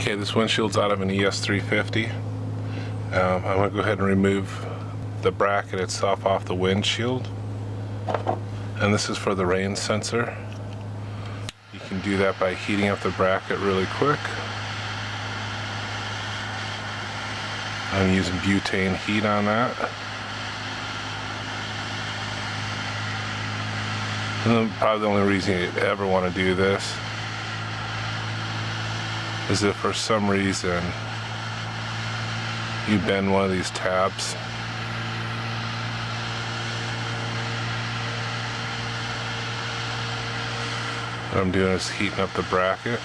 Okay, this windshield's out of an ES 350. I'm going to go ahead and remove the bracket itself off the windshield. And this is for the rain sensor. You can do that by heating up the bracket really quick. I'm using butane heat on that. And then probably the only reason you ever want to do this is if for some reason you bend one of these tabs. What I'm doing is heating up the bracket.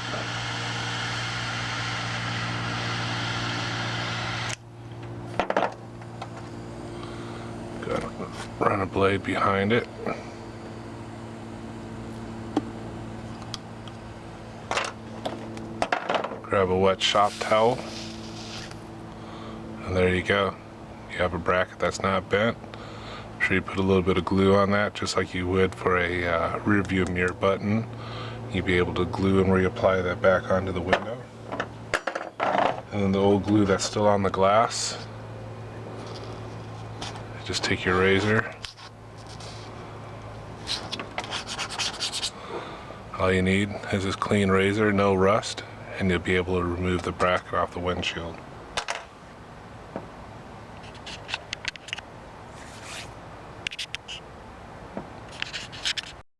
Gotta run a blade behind it. Grab a wet shop towel, and there you go. You have a bracket that's not bent. I'm sure you put a little bit of glue on that, just like you would for a rear view mirror button. You'd be able to glue and reapply that back onto the window. And then the old glue that's still on the glass, just take your razor. All you need is this clean razor, no rust, and you'll be able to remove the bracket off the windshield.